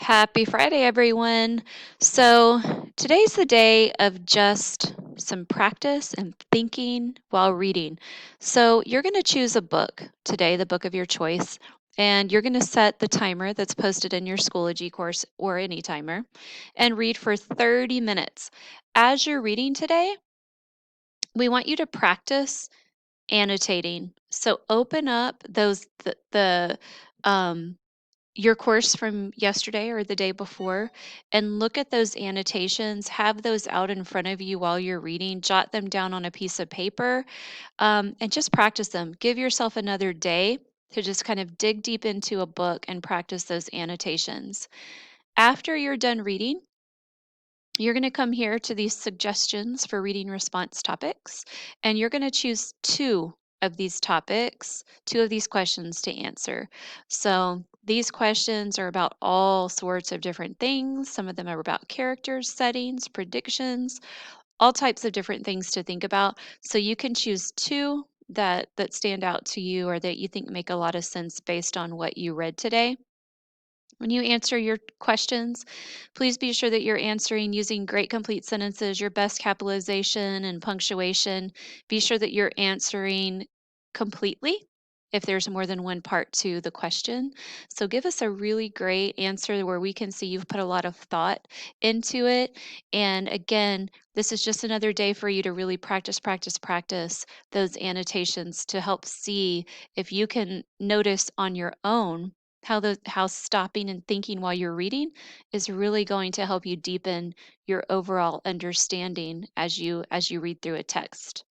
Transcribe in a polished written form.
Happy Friday, everyone. So, today's the day of just some practice and thinking while reading. So, you're going to choose a book today, the book of your choice, and you're going to set the timer that's posted in your Schoology course or any timer and read for 30 minutes. As you're reading today, we want you to practice annotating. So, open up the um your course from yesterday or the day before and look at those annotations, have those out in front of you while you're reading, jot them down on a piece of paper, and just practice them. Give yourself another day to just kind of dig deep into a book and practice those annotations. After you're done reading, you're going to come here to these suggestions for reading response topics, and you're going to choose two of these topics, two of these questions to answer. So, these questions are about all sorts of different things. Some of them are about characters, settings, predictions, all types of different things to think about. So, you can choose two that stand out to you or that you think make a lot of sense based on what you read today. When you answer your questions, please be sure that you're answering using great complete sentences, your best capitalization and punctuation. Be sure that you're answering completely if there's more than one part to the question. So give us a really great answer where we can see you've put a lot of thought into it. And again, this is just another day for you to really practice those annotations to help see if you can notice on your own how stopping and thinking while you're reading is really going to help you deepen your overall understanding as you read through a text.